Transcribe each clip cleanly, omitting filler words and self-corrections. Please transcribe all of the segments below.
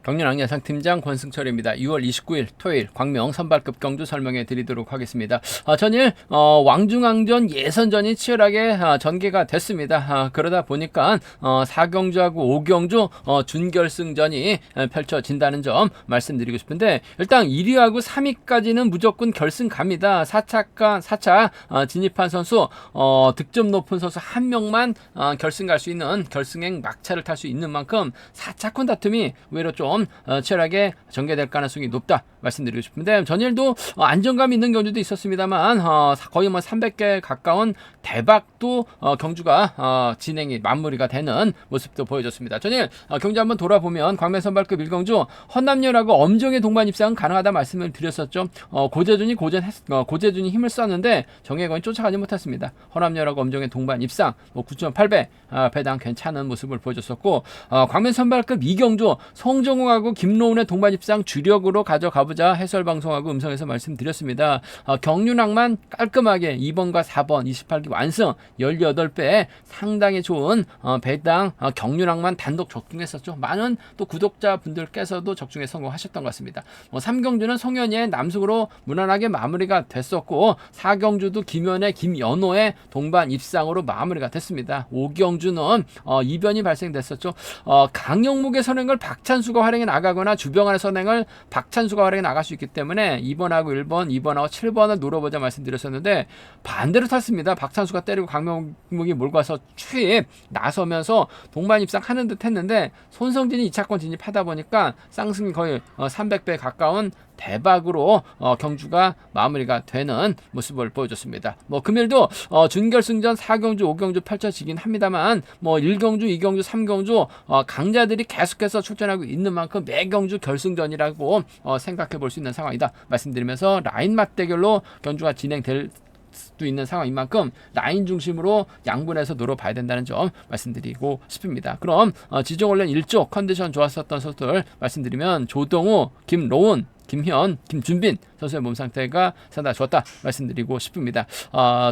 경륜 예상팀장 권승철입니다. 6월 29일 토요일 광명 선발급 경주 설명해 드리도록 하겠습니다. 전일 왕중왕전 예선전이 치열하게 전개가 됐습니다. 그러다 보니까 4경주하고 5경주 준결승전이 펼쳐진다는 점 말씀드리고 싶은데, 일단 1위하고 3위까지는 무조건 결승 갑니다. 4차 진입한 선수, 득점 높은 선수 한 명만 결승 갈 수 있는 결승행 막차를 탈 수 있는 만큼 4차권 다툼이 의외로 좀 치열하게 전개될 가능성이 높다 말씀드리고 싶은데, 전일도 안정감 있는 경주도 있었습니다만 거의 300개 가까운 대박도 경주가 진행이 마무리가 되는 모습도 보여줬습니다. 전일 경주 한번 돌아보면 광명 선발급 1경주 헌남열하고 엄정의 동반 입상은 가능하다 말씀을 드렸었죠. 고재준이 힘을 썼는데 정예건이 쫓아가지 못했습니다. 헌남열하고 엄정의 동반 입상 9.8배 배당 괜찮은 모습을 보여줬었고, 광명 선발급 2경주 송정우하고 김로운의 동반 입상 주력으로 가져가보자 해설방송하고 음성에서 말씀드렸습니다. 경륜항만 깔끔하게 2번과 4번 28기 완승 18배 상당히 좋은 배당 경륜항만 단독 적중했었죠. 많은 또 구독자분들께서도 적중에 성공하셨던 것 같습니다. 3경주는 송현이의 남숙으로 무난하게 마무리가 됐었고, 4경주도 김현의 김연호의 동반 입상으로 마무리가 됐습니다. 5경주는 이변이 발생됐었죠. 강영묵의 선행을 박찬수가 활용해 나가거나 주병환의 선행을 박찬수가 활용해 나갈 수 있기 때문에 2번하고 1번, 2번하고 7번을 노려보자 말씀드렸었는데 반대로 탔습니다. 박찬수가 때리고 강영묵이 몰고 와서 추입 나서면서 동반 입상하는 듯 했는데, 손성진이 2차권 진입하다 보니까 쌍승이 거의 300배 가까운 대박으로 경주가 마무리가 되는 모습을 보여줬습니다. 금일도 준결승전 4경주, 5경주 펼쳐지긴 합니다만 1경주, 2경주, 3경주 강자들이 계속해서 출전하고 있는 만큼 매경주 결승전이라고 생각해 볼 수 있는 상황이다 말씀드리면서, 라인 맞대결로 경주가 진행될 수도 있는 상황인 만큼 라인 중심으로 양분해서 노려봐야 된다는 점 말씀드리고 싶습니다. 그럼 지정 원래 1조 컨디션 좋았었던 선수들 말씀드리면 조동우, 김로운, 김현, 김준빈 선수의 몸 상태가 상당히 좋았다 말씀드리고 싶습니다.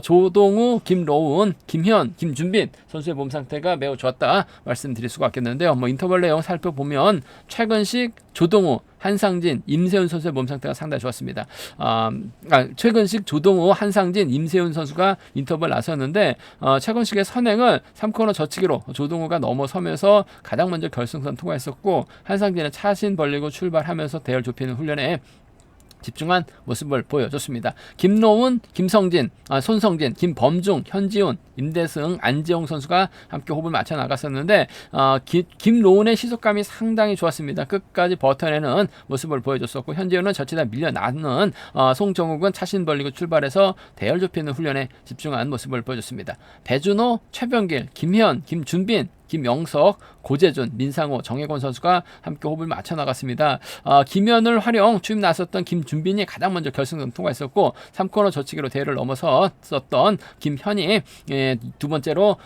조동우, 김로운, 김현, 김준빈 선수의 몸 상태가 매우 좋았다 말씀드릴 수가 있겠는데요. 인터벌 내용 살펴보면 최근식, 조동우, 한상진, 임세훈 선수의 몸 상태가 상당히 좋았습니다. 최근식, 조동우, 한상진, 임세훈 선수가 인터벌 나섰는데 최근식의 선행을 3코너 젖히기로 조동우가 넘어서면서 가장 먼저 결승선 통과했었고, 한상진은 차신 벌리고 출발하면서 대열 좁히는 훈련에 집중한 모습을 보여줬습니다. 김노운, 김성진, 손성진, 김범중, 현지훈, 임대승, 안재홍 선수가 함께 호흡을 맞춰 나갔었는데 김노운의 시속감이 상당히 좋았습니다. 끝까지 버텨내는 모습을 보여줬었고, 현지훈은 젖히다 밀려나는 송정욱은 차신 벌리고 출발해서 대열 좁히는 훈련에 집중한 모습을 보여줬습니다. 배준호, 최병길, 김현, 김준빈, 김영석, 고재준, 민상호, 정혜권 선수가 함께 호흡을 맞춰 나갔습니다. 김현을 활용 추임 나섰던 김준빈이 가장 먼저 결승전 통과했었고, 3코너 젖히기로 대회를 넘어섰던 김현이 두 번째로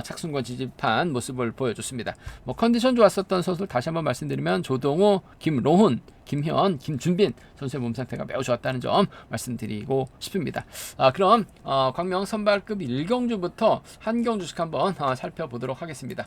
착순권 진입한 모습을 보여줬습니다. 컨디션 좋았었던 선수들 다시 한번 말씀드리면 조동우, 김로훈, 김현, 김준빈 선수의 몸 상태가 매우 좋았다는 점 말씀드리고 싶습니다. 그럼 광명 선발급 1경주부터 한 경주씩 한번 살펴보도록 하겠습니다.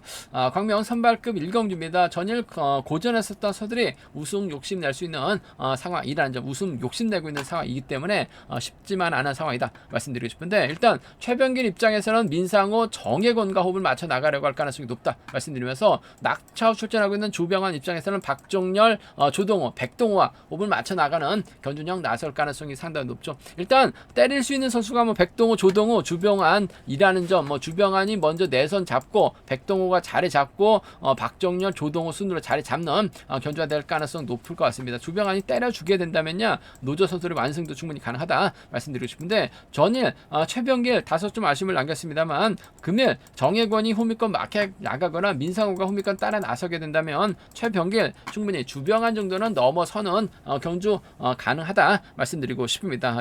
광명 선발급 1경주입니다. 전일 고전했었던 선수들이 우승 욕심 낼 수 있는 상황이라는 점, 우승 욕심 내고 있는 상황이기 때문에 쉽지만 않은 상황이다 말씀드리고 싶은데, 일단 최병길 입장에서는 민상호, 정혜권과 호흡을 맞춰 나가려고 할 가능성이 높다 말씀드리면서, 낙차 후 출전하고 있는 조병환 입장에서는 박종렬, 조동호, 백동호와 호흡을 맞춰 나가는 견준형 나설 가능성이 상당히 높죠. 일단 때릴 수 있는 선수가 백동호, 조동호, 주병환이라는 점, 주병환이 먼저 내선 잡고 백동호가 자리 잡고 박정렬, 조동호 순으로 자리 잡는 견주가 될 가능성 높을 것 같습니다. 주병환이 때려주게 된다면야 노조 선수의 완승도 충분히 가능하다 말씀드리고 싶은데, 전일 최병길 다소 좀 아쉬움을 남겼습니다만, 금일 정혜권이 호미권 막혀 나가거나 민상호가 호미권 따라 나서게 된다면 최병길 충분히 주병환 정도는 넘어서는 경주 가능하다 말씀드리고 싶습니다.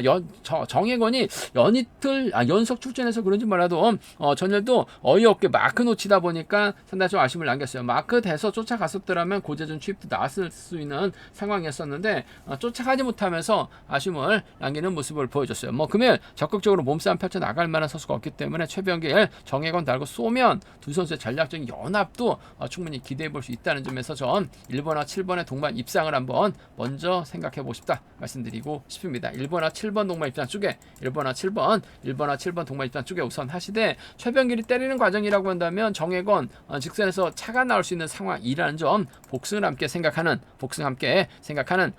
정혜권이 연이틀 연속 출전해서 그런지 몰라도 전일도 어이없게 마크 놓치다 보니까 경주가 상당히 좀 아쉬움을 남겼어요. 마크 돼서 쫓아갔었더라면 고재준 취입도 나왔을 수 있는 상황이었었는데 쫓아가지 못하면서 아쉬움을 남기는 모습을 보여줬어요. 뭐 금요일 적극적으로 몸싸움 펼쳐 나갈 만한 선수가 없기 때문에 최병길, 정혜권 달고 쏘면 두 선수의 전략적인 연합도 충분히 기대해 볼 수 있다는 점에서 전 1번과 7번의 동반 입상을 한번 먼저 생각해 보고 싶다 말씀드리고 싶습니다. 1번과 7번 동반 입상 쪽에 1번과 7번 동반 입상 쪽에 우선 하시되 최병길이 때리는 과정이라고 한다면 정혜권 직선에서 차가 나올 수 있는 상황이라는 점 복승을 함께 생각하는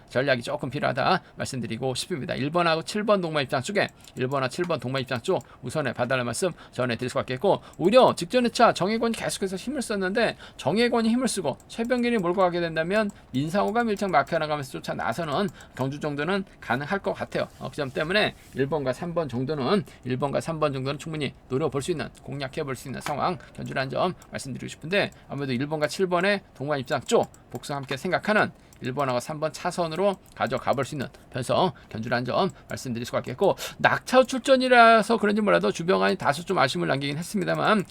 전략이 조금 필요하다 말씀드리고 싶습니다. 1번하고 7번 동반 입장 쪽에 1번과 7번 동반 입장 쪽 우선에 봐달라는 말씀 전해드릴 수가 있겠고, 오히려 직전 2차 정혜권이 계속해서 힘을 썼는데 정혜권이 힘을 쓰고 최병길이 몰고 가게 된다면 민상호가 밀착 마크 나가면서 쫓아 나서는 경주 정도는 가능할 것 같아요. 그 점 때문에 1번과 3번 정도는 충분히 노려볼 수 있는, 공략해 볼 수 있는 상황 견주라는 점 말씀드리고 싶은데, 아무래도 1번과 7번의 동반 입장 쪽 복수 함께 생각하는 1번하고 3번 차선으로 가져가 볼 수 있는 편성 견주라는 점 말씀드릴 수가 있겠고, 낙차 출전이라서 그런지 몰라도 주병환이 다소 좀 아쉬움을 남기긴 했습니다만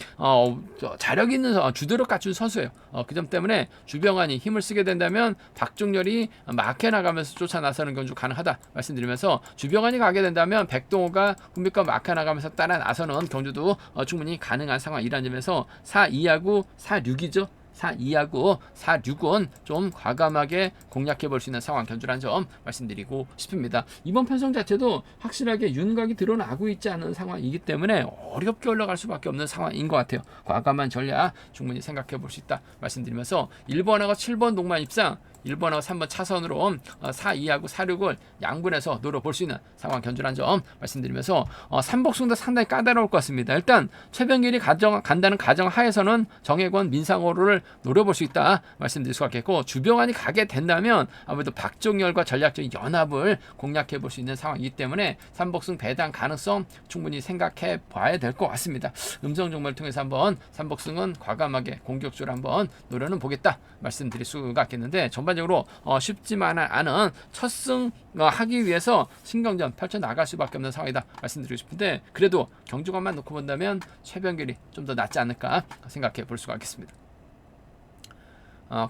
자력 있는 주도력 갖춘 선수예요. 그 점 때문에 주병환이 힘을 쓰게 된다면 박종렬이 막해 나가면서 쫓아 나서는 경주 가능하다 말씀드리면서, 주병환이 가게 된다면 백동호가 훈비과 막해 나가면서 따라 나서는 경주도 충분히 가능한 상황이라는 점에서 4-2하고 4-6이죠. 4-2하고 4-6은 좀 과감하게 공략해 볼 수 있는 상황 견주라는 점 말씀드리고 싶습니다. 이번 편성 자체도 확실하게 윤곽이 드러나고 있지 않은 상황이기 때문에 어렵게 올라갈 수밖에 없는 상황인 것 같아요. 과감한 전략 충분히 생각해 볼 수 있다 말씀드리면서 1번하고 7번 동반 입상, 1번하고 3번 차선으로 4-2하고 4-6을 양분해서 노려볼 수 있는 상황 견주라는 점 말씀드리면서 3복승도 상당히 까다로울 것 같습니다. 일단 최병길이 간다는 가정 하에서는 정혜권, 민상호를 노려볼 수 있다 말씀드릴 수가 있겠고, 주병환이 가게 된다면 아무래도 박종렬과 전략적인 연합을 공략해 볼 수 있는 상황이기 때문에 3복승 배당 가능성 충분히 생각해 봐야 될 것 같습니다. 음성 정보를 통해서 한번 3복승은 과감하게 공격적으로 한번 노려는 보겠다 말씀드릴 수가 있겠는데, 전반적으로 쉽지만 않은 첫 승 하기 위해서 신경전 펼쳐 나갈 수밖에 없는 상황이다 말씀드리고 싶은데, 그래도 경주관만 놓고 본다면 최병길이 좀 더 낫지 않을까 생각해 볼 수가 있겠습니다.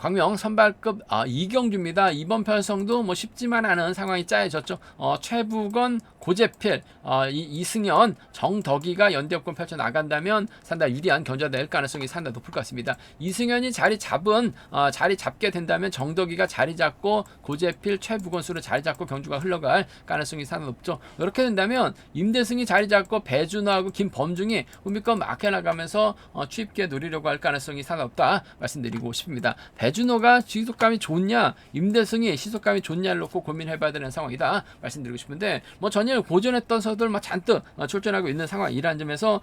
광명 선발급 이경주입니다. 이번 편성도 뭐 쉽지만 않은 상황이 짜여졌죠. 최부건, 고재필, 이승현, 정덕이가 연대업권 펼쳐 나간다면 상당히 유리한 견주가 될 가능성이 상당히 높을 것 같습니다. 이승현이 자리 잡게 된다면 정덕이가 자리 잡고 고재필, 최부건 수로 자리 잡고 경주가 흘러갈 가능성이 상당히 높죠. 이렇게 된다면 임대승이 자리 잡고 배준호하고 김범중이 훈비권 막혀 나가면서 취입기에 노리려고 할 가능성이 상당히 높다 말씀드리고 싶습니다. 배준호가 시속감이 좋냐, 임대승이 시속감이 좋냐를 놓고 고민해봐야 되는 상황이다 말씀드리고 싶은데, 뭐 전일 고전했던 선수들 잔뜩 출전하고 있는 상황이라는 점에서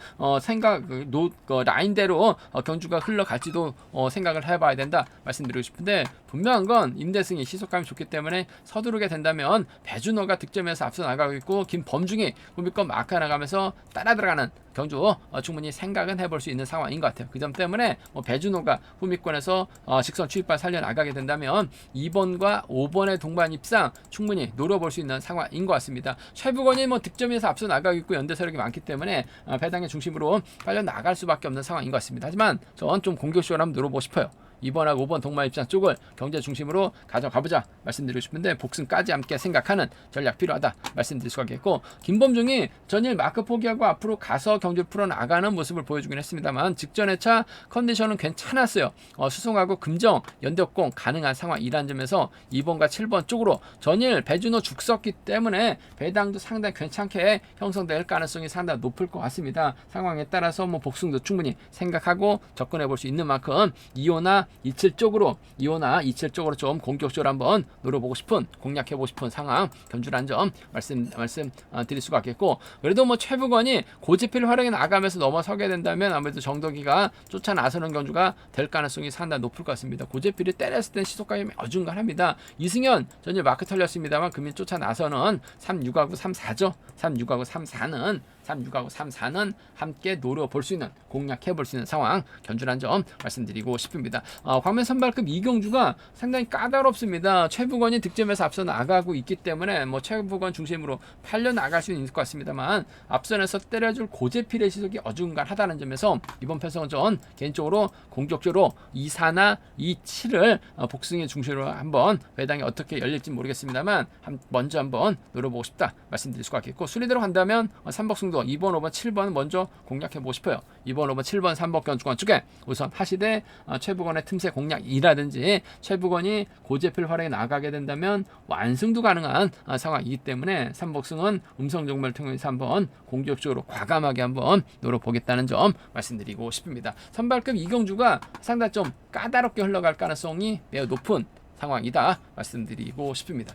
라인대로 경주가 흘러갈지도 생각을 해봐야 된다 말씀드리고 싶은데, 분명한 건 임대승이 시속감이 좋기 때문에 서두르게 된다면 배준호가 득점에서 앞서 나가고 있고 김범중이 후비권 마크 나가면서 따라 들어가는 경주 충분히 생각은 해볼 수 있는 상황인 것 같아요. 그 점 때문에 배준호가 후미권에서 직선 추입발 살려나가게 된다면 2번과 5번의 동반 입상 충분히 노려볼 수 있는 상황인 것 같습니다. 최부건이 득점에서 앞서 나가고 있고 연대 세력이 많기 때문에 배당의 중심으로 빨려 나갈 수밖에 없는 상황인 것 같습니다. 하지만 전 좀 공격적으로 한번 노려보고 싶어요. 2번하고 5번 동반 입장 쪽을 경제 중심으로 가져가보자 말씀드리고 싶은데, 복승까지 함께 생각하는 전략 필요하다 말씀드릴 수가 있겠고, 김범중이 전일 마크 포기하고 앞으로 가서 경주를 풀어나가는 모습을 보여주긴 했습니다만 직전의 차 컨디션은 괜찮았어요. 수송하고 금정 연대업공 가능한 상황이라는 점에서 2번과 7번 쪽으로 전일 배준호 죽섰기 때문에 배당도 상당히 괜찮게 형성될 가능성이 상당히 높을 것 같습니다. 상황에 따라서 복승도 충분히 생각하고 접근해 볼 수 있는 만큼 2호나 27 쪽으로 좀 공격적으로 한번 노려보고 싶은, 공략해보고 싶은 상황 견주라는 점 말씀 드릴 수가 있겠고, 그래도 최부건이 고지필 활용해 나가면서 넘어서게 된다면 아무래도 정덕이가 쫓아 나서는 경주가 될 가능성이 상당히 높을 것 같습니다. 고지필이 때렸을 땐 시속감이 어중간합니다. 이승현 전일 마크 털렸습니다만 금일 쫓아 나서는 3-6하고 3-4죠. 3-6하고 3-4는 36하고 34는 함께 노려볼 수 있는, 공략해볼 수 있는 상황, 견주란 점 말씀드리고 싶습니다. 광면 선발급 이경주가 상당히 까다롭습니다. 최부건이 득점에서 앞서 나가고 있기 때문에 뭐 최부건 중심으로 팔려 나갈 수는 있을 것 같습니다만, 앞선에서 때려줄 고재필의 시속이 어중간하다는 점에서 이번 편성전 개인적으로 공격적으로 2-4나 2-7을 복승의 중심으로 한번 배당이 어떻게 열릴지 모르겠습니다만 먼저 한번 노려보고 싶다 말씀드릴 수가 있겠고, 순위대로 간다면 3복승도 2번, 5번, 7번 먼저 공략해보고 싶어요. 2번, 5번, 7번, 3번 견주권 쪽에 우선 하시되 최부건의 틈새 공략이라든지 최부건이 고재필 활약에 나가게 된다면 완승도 가능한 상황이기 때문에 3복승은 음성 정보를 통해서 한번 공격적으로 과감하게 한번 노려보겠다는 점 말씀드리고 싶습니다. 선발급 이경주가 상당히 좀 까다롭게 흘러갈 가능성이 매우 높은 상황이다 말씀드리고 싶습니다.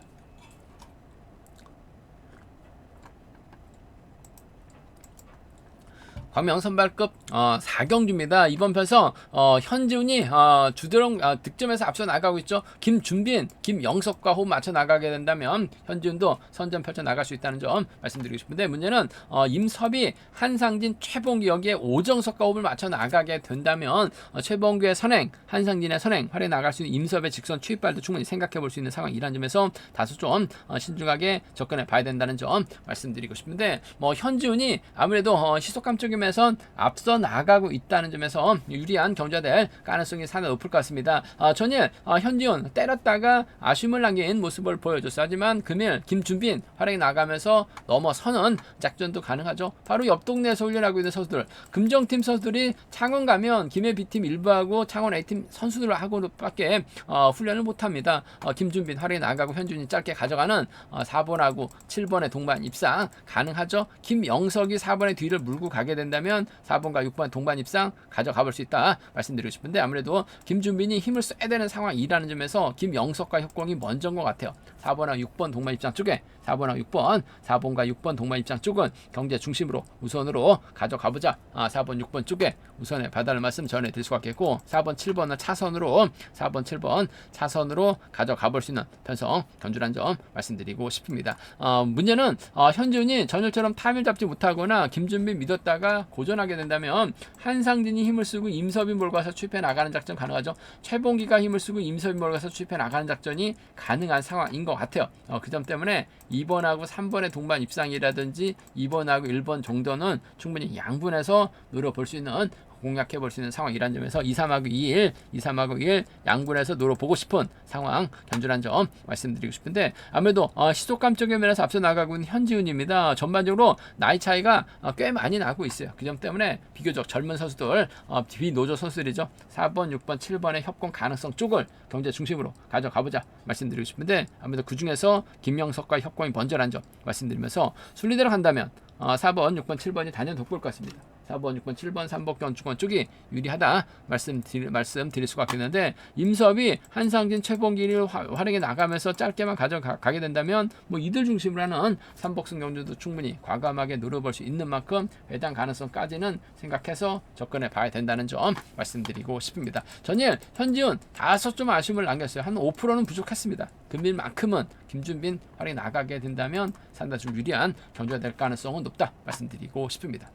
광명 선발급 4경주입니다. 이번 편성 현지훈이 주드렁 득점에서 앞서 나가고 있죠. 김준빈, 김영석과 호흡 맞춰 나가게 된다면 현지훈도 선전 펼쳐 나갈 수 있다는 점 말씀드리고 싶은데, 문제는 임섭이, 한상진, 최봉기 여기에 오정석과 호흡을 맞춰 나가게 된다면 최봉기의 선행, 한상진의 선행 활에 나갈 수 있는 임섭의 직선 추입발도 충분히 생각해 볼 수 있는 상황이라는 점에서 다소 좀 신중하게 접근해 봐야 된다는 점 말씀드리고 싶은데, 뭐 현지훈이 아무래도 시속감 쪽이면 앞서 나가고 있다는 점에서 유리한 경주가 될 가능성이 상당히 높을 것 같습니다. 전일 현지훈 때렸다가 아쉬움을 남긴 모습을 보여줬어요. 하지만 금일 김준빈 활약이 나가면서 넘어서는 작전도 가능하죠. 바로 옆 동네에서 훈련하고 있는 선수들, 금정팀 선수들이 창원 가면 김해 B팀 일부하고 창원 A팀 선수들하고밖에 훈련을 못합니다. 김준빈 활약이 나가고 현준이 짧게 가져가는 4번하고 7번의 동반 입상 가능하죠. 김영석이 4번의 뒤를 물고 가게 된다면 4번과 6번 동반 입상 가져가 볼 수 있다 말씀드리고 싶은데, 아무래도 김준빈이 힘을 써야 되는 상황이라는 점에서 김영석과 협공이 먼저인 것 같아요. 4번과 6번 동반 입장 쪽에 4번과 6번, 4번과 6번 동반 입장 쪽은 경제 중심으로 우선으로 가져가 보자. 4번, 6번 쪽에 우선에 봐달라는 말씀 전해드릴 수가 있겠고, 4번, 7번은 차선으로 4번, 7번 차선으로 가져가 볼 수 있는 편성 견주란 점 말씀드리고 싶습니다. 문제는 현준이 전일처럼 타임을 잡지 못하거나 김준빈 믿었다가 고전하게 된다면 한상진이 힘을 쓰고 임섭이 몰아서 추입해 나가는 작전 가능하죠. 최봉기가 힘을 쓰고 임섭이 몰아서 추입해 나가는 작전이 가능한 상황인 것 같아요. 그 점 때문에 2번하고 3번의 동반 입상이라든지 2번하고 1번 정도는 충분히 양분해서 노려볼 수 있는, 공략해 볼 수 있는 상황이라는 점에서 2, 3하고 2, 3하고 1 양분해서 노려보고 싶은 상황 견주란 점 말씀드리고 싶은데, 아무래도 시속감 쪽의 면에서 앞서 나가고 있는 현지훈입니다. 전반적으로 나이 차이가 꽤 많이 나고 있어요. 그 점 때문에 비교적 젊은 선수들, 비노조 선수들이죠. 4번, 6번, 7번의 협공 가능성 쪽을 경제 중심으로 가져가보자 말씀드리고 싶은데, 아무래도 그 중에서 김영석과 협공이 먼저란 점 말씀드리면서 순리대로 간다면 4번, 6번, 7번이 단연 돋볼 것 같습니다. 4번, 6번, 7번, 3번 견주권 쪽이 유리하다 말씀드릴 수가 있겠는데, 임섭이 한상진, 최봉기를 활약에 나가면서 짧게만 가져가게 된다면 뭐 이들 중심으로 하는 3복승 경주도 충분히 과감하게 노려볼 수 있는 만큼 해당 가능성까지는 생각해서 접근해 봐야 된다는 점 말씀드리고 싶습니다. 전일 현지훈 다소 좀 아쉬움을 남겼어요. 한 5%는 부족했습니다. 금일만큼은 김준빈 활약에 나가게 된다면 상당히 좀 유리한 경주가 될 가능성은 높다 말씀드리고 싶습니다.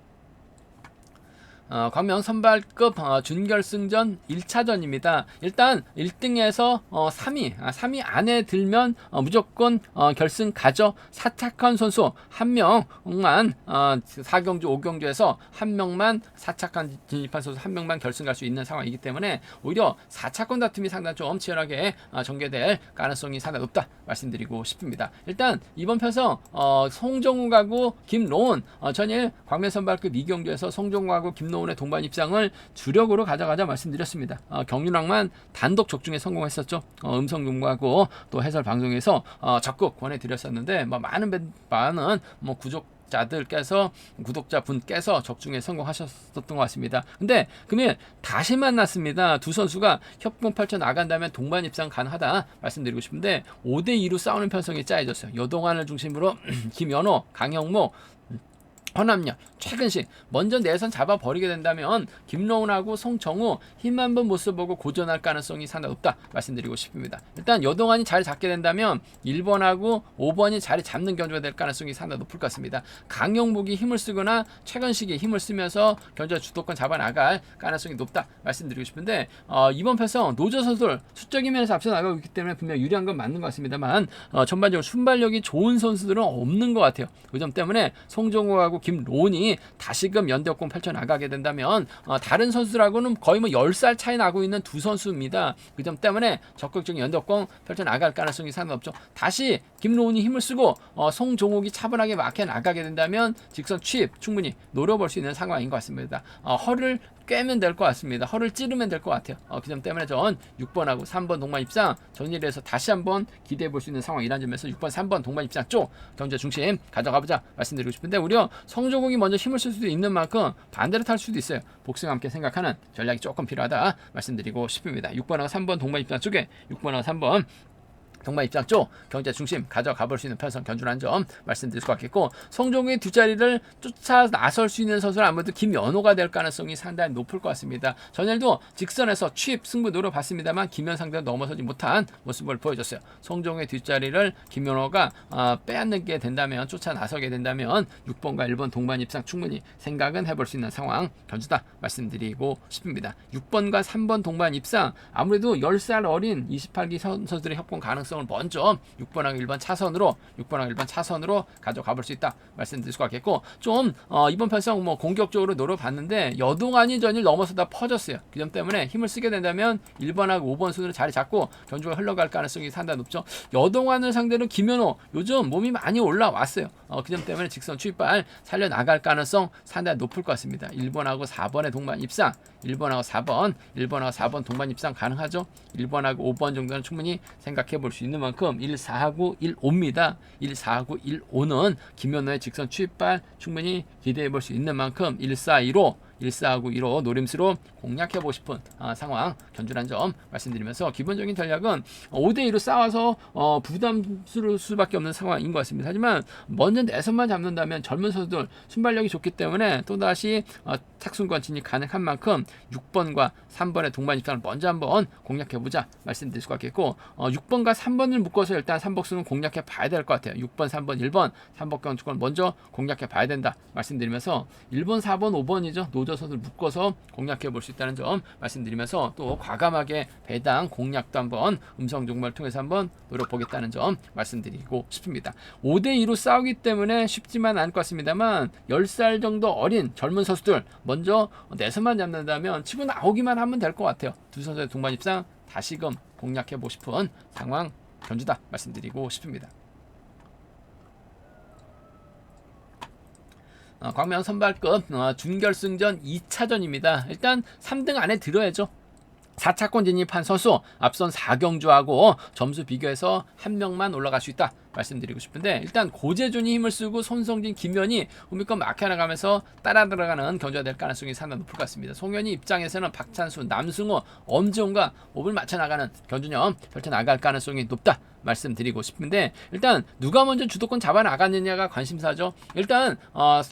광명 선발급 준결승전 1차전입니다. 일단 1등에서 3위 안에 들면 무조건 결승 가죠. 사착한 선수 한 명만 4경주 5경주에서 한 명만 사착한 진입한 선수 한 명만 결승 갈 수 있는 상황이기 때문에 오히려 4차권 다툼이 상당히 좀 치열하게 전개될 가능성이 상당히 높다 말씀드리고 싶습니다. 일단 이번 편성 송정욱하고 김로운, 전일 광명 선발급 2경주에서 송정욱하고 김로운의 동반 입상을 주력으로 가져가자 말씀드렸습니다. 경륜왕만 단독 적중에 성공했었죠. 음성 용구하고 또 해설 방송에서 적극 권해드렸었는데 많은 구독자분께서 적중에 성공하셨던 것 같습니다. 근데 금일 다시 만났습니다. 두 선수가 협공 펼쳐 나간다면 동반 입상 가능하다 말씀드리고 싶은데 5대2로 싸우는 편성이 짜여졌어요. 여동안을 중심으로 김연호, 강영목, 허남연, 최근식 먼저 내선 잡아버리게 된다면 김로운하고 송정우 힘 한번 못 써보고 고전할 가능성이 상당히 높다 말씀드리고 싶습니다. 일단 여동안이 자리 잡게 된다면 1번하고 5번이 자리 잡는 견주가 될 가능성이 상당히 높을 것 같습니다. 강영묵이 힘을 쓰거나 최근식이 힘을 쓰면서 견주가 주도권 잡아나갈 가능성이 높다 말씀드리고 싶은데 이번 편성 노조 선수들 수적인 면에서 앞서 나가고 있기 때문에 분명 유리한 건 맞는 것 같습니다만 전반적으로 순발력이 좋은 선수들은 없는 것 같아요. 그 점 때문에 송정우하고 김로운이 다시금 연대역공 펼쳐나가게 된다면 다른 선수들하고는 거의 뭐 10살 차이 나고 있는 두 선수입니다. 그 점 때문에 적극적인 연대역공 펼쳐나갈 가능성이 상당히 높죠. 다시 김로운이 힘을 쓰고 송종욱이 차분하게 막혀 나가게 된다면 직선 취입 충분히 노려볼 수 있는 상황인 것 같습니다. 허를 꿰면 될 것 같습니다. 허를 찌르면 될 것 같아요. 그 점 때문에 전 6번하고 3번 동반 입상 정리를 해서 다시 한번 기대해 볼 수 있는 상황이라는 점에서 6번, 3번 동반 입상 쪽 경제 중심 가져가보자 말씀드리고 싶은데 오히려 성조공이 먼저 힘을 쓸 수도 있는 만큼 반대로 탈 수도 있어요. 복승과 함께 생각하는 전략이 조금 필요하다 말씀드리고 싶습니다. 6번하고 3번 동반 입상 쪽에 6번하고 3번 동반 입장 쪽 경제 중심 가져가 볼 수 있는 편성 견주라는 점 말씀드릴 수 같겠고 송종우의 뒷자리를 쫓아 나설 수 있는 선수는 아무래도 김연호가 될 가능성이 상당히 높을 것 같습니다. 전일도 직선에서 취입 승부 노려봤습니다만 김연 상대로 넘어서지 못한 모습을 보여줬어요. 송종우의 뒷자리를 김연호가 빼앗게 된다면 쫓아 나서게 된다면 6번과 1번 동반 입장 충분히 생각은 해볼 수 있는 상황 견주다 말씀드리고 싶습니다. 6번과 3번 동반 입상 아무래도 10살 어린 28기 선수들의 협공 가능성 먼저 6번하고 1번 차선으로 가져가 볼 수 있다 말씀드릴 수가 있겠고 좀 이번 편성 뭐 공격적으로 노려봤는데 여동안이 전일 넘어서다 퍼졌어요. 그 점 때문에 힘을 쓰게 된다면 1번하고 5번 순으로 자리 잡고 견주가 흘러갈 가능성이 상당히 높죠. 여동안을 상대로 김연호 요즘 몸이 많이 올라왔어요. 그 점 때문에 직선 추입발 살려나갈 가능성 상당히 높을 것 같습니다. 1번하고 4번의 동반 입상 1번하고 4번 동반 입상 가능하죠. 1번하고 5번 정도는 충분히 생각해 볼 수 있는 만큼 1-4하고 1-5입니다. 1-4하고 1-5는 김연호의 직선 추입발 충분히 기대해 볼 수 있는 만큼 1-4-2로 1-4하고 2로 노림수로 공략해보고 싶은 상황 견주란 점 말씀드리면서 기본적인 전략은 5대2로 싸워서 부담스러울 수밖에 없는 상황인 것 같습니다. 하지만 먼저 내선만 잡는다면 젊은 선수들 순발력이 좋기 때문에 또다시 탁순권 진입 가능한 만큼 6번과 3번의 동반 입장을 먼저 한번 공략해보자 말씀드릴 수가 있겠고 6번과 3번을 묶어서 일단 3복수는 공략해 봐야 될 것 같아요. 6번, 3번, 1번 3복권 주권 먼저 공략해 봐야 된다 말씀드리면서 1번, 4번, 5번이죠. 노조 선수를 묶어서 공략해 볼 수 있다는 점 말씀드리면서 또 과감하게 배당 공략도 한번 음성 정보를 통해서 한번 노려보겠다는 점 말씀드리고 싶습니다. 5대2로 싸우기 때문에 쉽지만 않을 것 같습니다만 10살 정도 어린 젊은 선수들 먼저 내선만 잡는다면 치고 나오기만 하면 될 것 같아요. 두 선수의 동반 입상 다시금 공략해 보고 싶은 상황 견주다 말씀드리고 싶습니다. 광명 선발급 준결승전 2차전입니다. 일단 3등 안에 들어야죠. 4차권 진입한 선수 앞선 4경주하고 점수 비교해서 한 명만 올라갈 수 있다 말씀드리고 싶은데 일단 고재준이 힘을 쓰고 손성진, 김현이 우미권 막혀나가면서 따라 들어가는 견주가 될 가능성이 상당히 높을 것 같습니다. 송현이 입장에서는 박찬수, 남승호, 엄지훈과 호흡을 맞춰나가는 견주념 펼쳐나갈 가능성이 높다 말씀드리고 싶은데 일단 누가 먼저 주도권 잡아나갔느냐가 관심사죠. 일단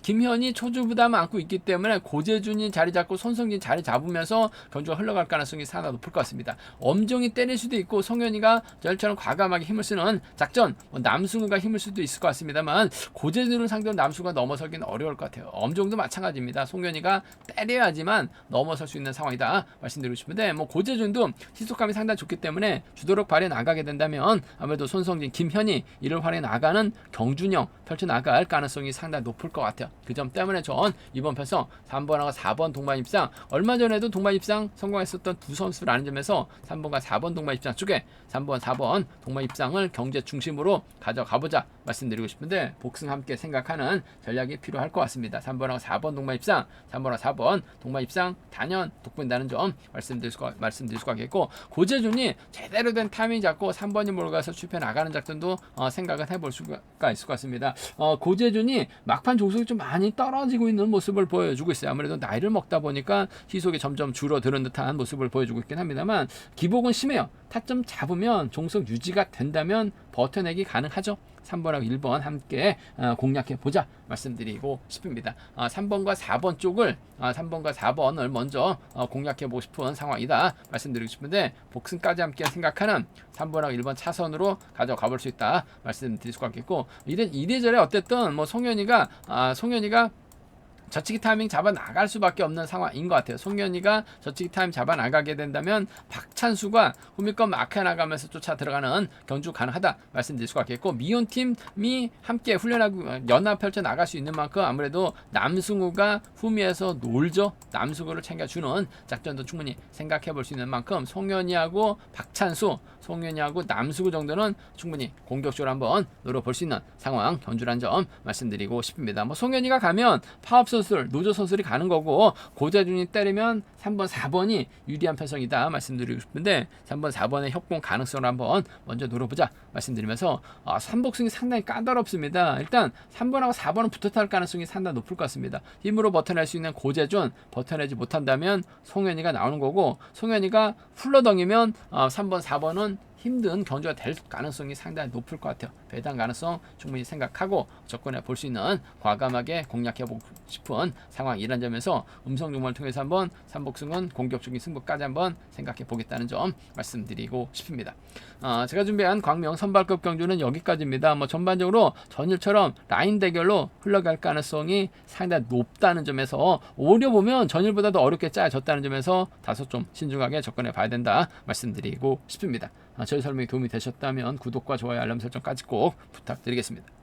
김현이 초주부담 안고 있기 때문에 고재준이 자리 잡고 손성진 자리 잡으면서 견주가 흘러갈 가능성이 상당히 높을 것 같습니다. 엄정이 때릴 수도 있고 송현이가 저처럼 과감하게 힘을 쓰는 작전 남승우가 힘을 수도 있을 것 같습니다만 고재준을 상대로 남승우가 넘어서기는 어려울 것 같아요. 엄정도 마찬가지입니다. 송현이가 때려야지만 넘어설 수 있는 상황이다 말씀드리고 싶은데 뭐 고재준도 시속감이 상당히 좋기 때문에 주도력 발휘 나가게 된다면 아무래도 손성진, 김현이 이를 활용해 나가는 경준형 펼쳐나갈 가능성이 상당히 높을 것 같아요. 그 점 때문에 전 이번 편성 3번하고 4번 동반 입상 얼마 전에도 동반 입상 성공했었던 두 선수라는 점에서 3번과 4번 동반 입상 쪽에 3번, 4번 동반 입상을 경제 중심으로 가져가보자 말씀드리고 싶은데 복승 함께 생각하는 전략이 필요할 것 같습니다. 3번하고 4번 동반 입상 3번하고 4번 동반 입상 단연 돋보인다는 점 말씀드릴 수가 있겠고 고재준이 제대로 된 타이밍 잡고 3번이 몰아가서 출패 나가는 작전도 생각을 해볼 수가 있을 것 같습니다. 고재준이 막판 조속이 좀 많이 떨어지고 있는 모습을 보여주고 있어요. 아무래도 나이를 먹다 보니까 시속이 점점 줄어드는 듯한 모습을 보여주고 있긴 합니다만 기복은 심해요. 타점 잡으면 종속 유지가 된다면 버텨내기 가능하죠. 3번하고 1번 함께 공략해 보자 말씀드리고 싶습니다. 3번과 4번 쪽을 3번과 4번을 먼저 공략해 보고 싶은 상황이다 말씀드리고 싶은데, 복승까지 함께 생각하는 3번하고 1번 차선으로 가져가 볼 수 있다 말씀드릴 수가 있겠고, 이래저래 어쨌든 뭐 송현이가 저치기 타이밍 잡아 나갈 수밖에 없는 상황인 것 같아요. 송현이가 저치기 타임 잡아 나가게 된다면 박찬수가 후미권 마크해 나가면서 쫓아 들어가는 경주 가능하다 말씀드릴 수가 있겠고, 미혼 팀이 함께 훈련하고 연합 펼쳐 나갈 수 있는 만큼 아무래도 남승우가 후미에서 놀죠. 남승우를 챙겨주는 작전도 충분히 생각해 볼 수 있는 만큼 송현이하고 박찬수, 송현이하고 남승우 정도는 충분히 공격적으로 한번 노려볼 수 있는 상황 경주란 점 말씀드리고 싶습니다. 뭐 송현이가 가면 파업 선수들, 노조 선수들이 가는 거고, 고재준이 때리면 3번, 4번이 유리한 편성이다 말씀드리고 싶은데, 3번, 4번의 협공 가능성을 한번 먼저 노려보자 말씀드리면서, 3복승이 상당히 까다롭습니다. 일단 3번하고 4번은 붙어 탈 가능성이 상당히 높을 것 같습니다. 힘으로 버텨낼 수 있는 고재준, 버텨내지 못한다면 송현이가 나오는 거고, 송현이가 훌러덩이면 3번, 4번은 힘든 경주가 될 가능성이 상당히 높을 것 같아요. 배당 가능성 충분히 생각하고 접근해 볼 수 있는, 과감하게 공략해 보고 싶은 상황이란 점에서 음성 종목을 통해서 한번 3복승은 공격적인 승부까지 한번 생각해 보겠다는 점 말씀드리고 싶습니다. 제가 준비한 광명 선발급 경주는 여기까지입니다. 뭐 전반적으로 전일처럼 라인 대결로 흘러갈 가능성이 상당히 높다는 점에서, 오히려 보면 전일보다도 어렵게 짜여졌다는 점에서 다소 좀 신중하게 접근해 봐야 된다 말씀드리고 싶습니다. 저희 설명이 도움이 되셨다면 구독과 좋아요, 알람 설정까지 꼭 부탁드리겠습니다.